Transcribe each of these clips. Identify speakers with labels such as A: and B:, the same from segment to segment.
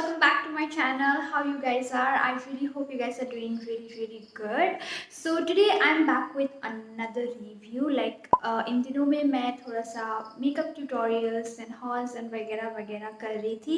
A: welcome back to my channel. How you guys are? I really hope you guys are doing really good. So today I'm back with another review. इन दिनों में मैं थोड़ा सा makeup tutorials and halls and वगैरह वगैरह कर रही थी.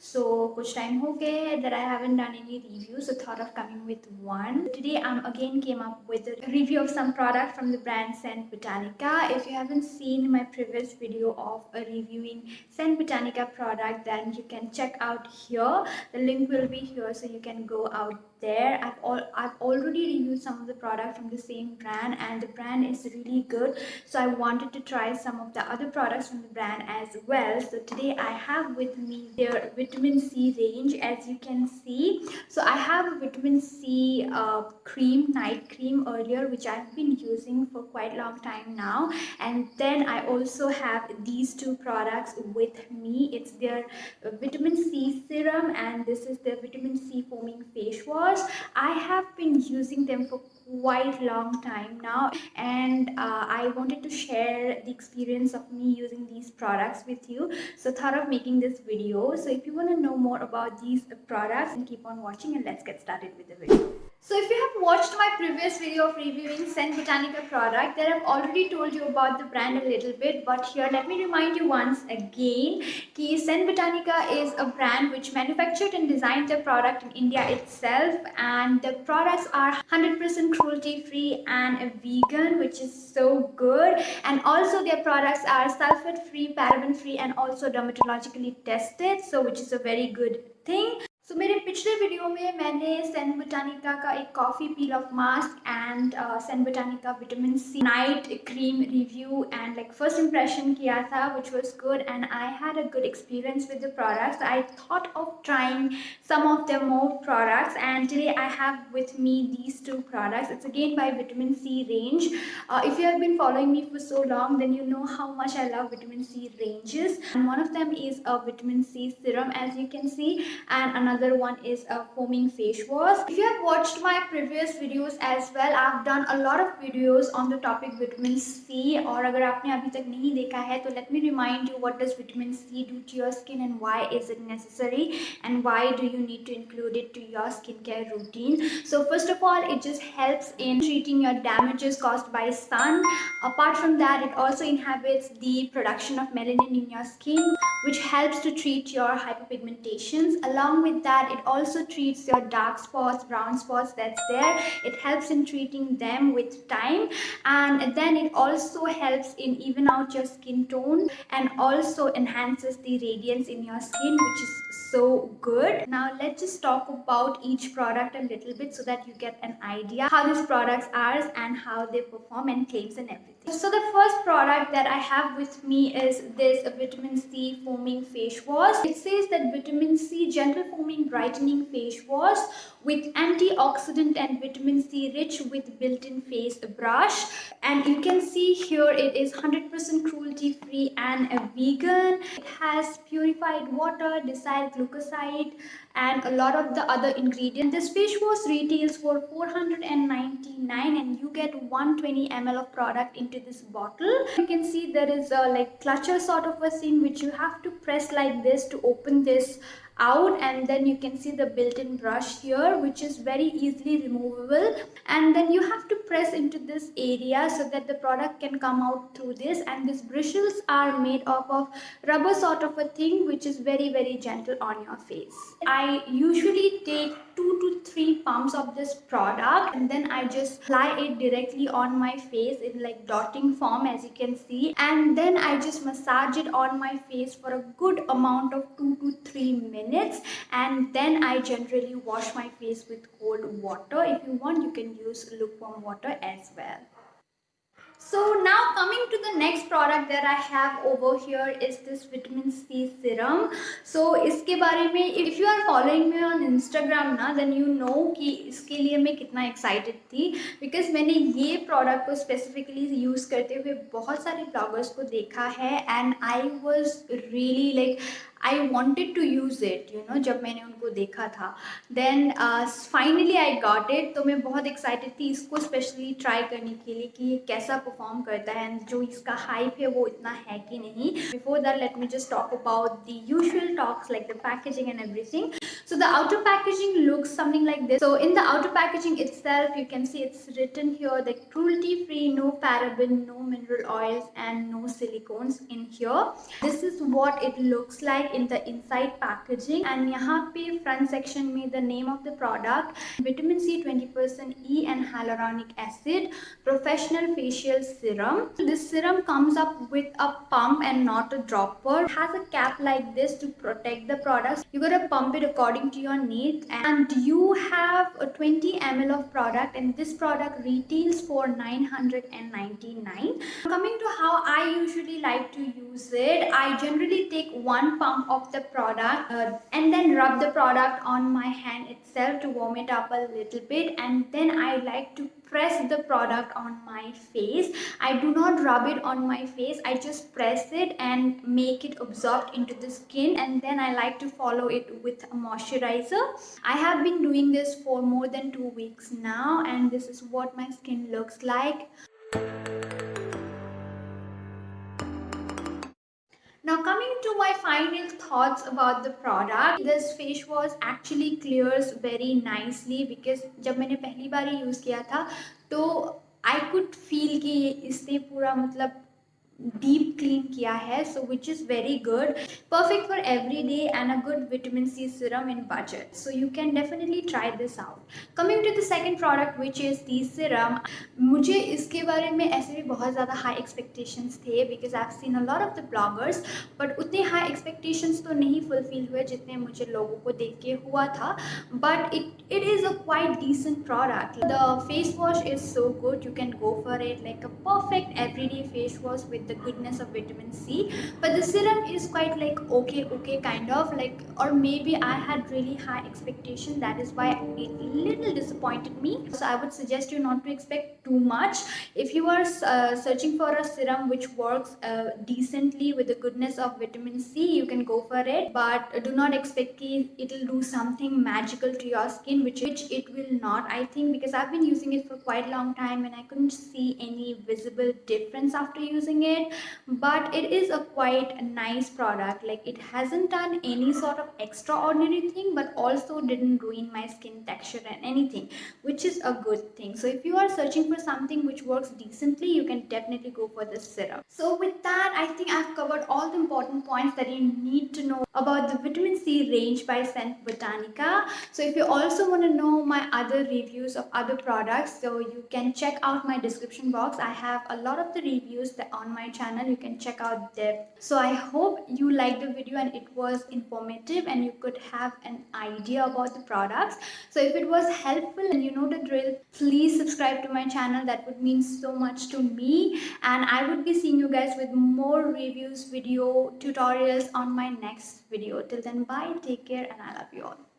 A: So कुछ टाइम हो गए that I haven't done any review, so thought of coming with one. Today I'm again came up with a review of some product from the brand Scent Botanica. If you haven't seen my previous video of reviewing Scent Botanica product, then you can check out here. The link will be here, so you can go out there. I've already reviewed some of the product from the same brand, and the brand is really good, so I wanted to try some of the other products from the brand as well. So today I have with me their vitamin C range, as you can see. So I have a vitamin C night cream earlier, which I've been using for quite a long time now, and then I also have these two products with me. It's their vitamin C serum, and this is the vitamin C foaming face wash. I have been using them for quite long time now, and I wanted to share the experience of me using these products with you, so thought of making this video. So if you want to know more about these products, then keep on watching and let's get started with the video. So if you have watched my previous video of reviewing Scent Botanica product, then I've already told you about the brand a little bit, but here let me remind you once again that Scent Botanica is a brand which manufactured and designed the product in India itself, and the products are 100% cruelty free and vegan, which is so good. And also their products are sulfate free, paraben free, and also dermatologically tested, so which is a very good thing. So मेरे पिछले video में मैंने Saint Botanica का एक coffee peel off mask and St Botanica vitamin C night cream review and like first impression किया था, which was good, and I had a good experience with the products. I thought of trying some of their more products, and today I have with me these two products. It's again by vitamin C range. If you have been following me for so long, then you know how much I love vitamin C ranges, and one of them is a vitamin C serum, as you can see, and another one is a foaming face wash. If you have watched my previous videos as well, I've done a lot of videos on the topic vitamin C, और अगर आपने अभी तक नहीं देखा है तो let me remind you what does vitamin C do to your skin and why is it necessary and why do you need to include it to your skincare routine. So first of all, it just helps in treating your damages caused by sun. Apart from that, it also inhibits the production of melanin in your skin, which helps to treat your hyperpigmentations. Along with that, it also treats your dark spots, brown spots that's there. It helps in treating them with time, and then it also helps in even out your skin tone and also enhances the radiance in your skin, which is so good. Now let's just talk about each product a little bit so that you get an idea how these products are and how they perform and claims and everything. So the first product that I have with me is this vitamin C foaming face wash. It says that vitamin C gentle foaming brightening face wash with antioxidant and vitamin C rich with built-in face brush, and you can see here it is 100% cruelty free and vegan. It has purified water, decyl glucoside, and a lot of the other ingredients. This face wash retails for $499, and you get 120 ml of product into this bottle. You can see there is a like clutcher sort of a thing which you have to press like this to open this out, and then you can see the built-in brush here, which is very easily removable, and then you have to press into this area so that the product can come out through this. And these bristles are made up of rubber sort of a thing, which is very gentle on your face. I usually take 2 to 3 pumps of this product, and then I just apply it directly on my face in like dotting form, as you can see, and then I just massage it on my face for a good amount of 2 to 3 minutes, and then I generally wash my face with cold water. If you want, you can use lukewarm water as well. So now coming to the next product that I have over here is this vitamin C serum. So इसके बारे में if you are following me on Instagram ना, then you know कि इसके लिए मैं कितना excited थी, because मैंने ये product को specifically use करते हुए बहुत सारे bloggers को देखा है, and I was really like I wanted to use it, you know, जब मैंने उनको देखा था। Then finally I got it. तो मैं बहुत एक्साइटेड थी इसको स्पेशली ट्राई करने के लिए कि ये कैसा परफॉर्म करता है एंड जो इसका हाइप है वो इतना है कि नहीं। Before that let me just talk about the usual talks like the packaging and everything. So the outer packaging looks something like this. So in the outer packaging itself, you can see it's written here that cruelty free, no paraben, no mineral oils and no silicones in here. This is what it looks like in the inside packaging. And यहाँ पे front section में the name of the product, vitamin C 20% E and hyaluronic acid, professional facial serum. This serum comes up with a pump and not a dropper. It has a cap like this to protect the products. You gotta pump it according to your needs, and you have a 20 ml of product, and this product retails for 999. Coming to how I usually like to use it, I generally take one pump of the product and then rub the product on my hand itself to warm it up a little bit, and then I like to press the product on my face. I do not rub it on my face, I just press it and make it absorbed into the skin, and then I like to follow it with a moisturizer. I have been doing this for more than 2 weeks now, and this is what my skin looks like. Now coming to my final thoughts about the product, this face wash actually clears very nicely because जब मैंने पहली बार ही use किया था तो I could feel कि इसने पूरा मतलब deep clean किया है, so which is very good, perfect for every day and a good vitamin C serum in budget, so you can definitely try this out. Coming to the second product which is the serum, मुझे इसके बारे में ऐसे भी बहुत ज़्यादा high expectations थे because I've seen a lot of the bloggers, but उतने high expectations तो नहीं fulfill हुए जितने मुझे लोगों को देख के हुआ था, but it is a quite decent product. The face wash is so good, you can go for it like a perfect everyday face wash with the goodness of vitamin C. But the serum is quite like okay kind of like, or maybe I had really high expectation, that is why it little disappointed me. So I would suggest you not to expect too much. If you are searching for a serum which works decently with the goodness of vitamin C, you can go for it, but do not expect it will do something magical to your skin, which it will not, I think, because I've been using it for quite a long time and I couldn't see any visible difference after using it. But it is a quite nice product, like it hasn't done any sort of extraordinary thing but also didn't ruin my skin texture and anything, which is a good thing. So if you are searching for something which works decently, you can definitely go for this serum. So with that, I think I've covered all the important points that you need to know about the vitamin C range by Scent Botanica. So if you also want to know my other reviews of other products, so you can check out my description box. I have a lot of the reviews that on my channel, you can check out there. So I hope you liked the video and it was informative and you could have an idea about the products. So if it was helpful and you know the drill, please subscribe to my channel. That would mean so much to me, and I would be seeing you guys with more reviews, video tutorials on my next video. Till then, bye, take care, and I love you all.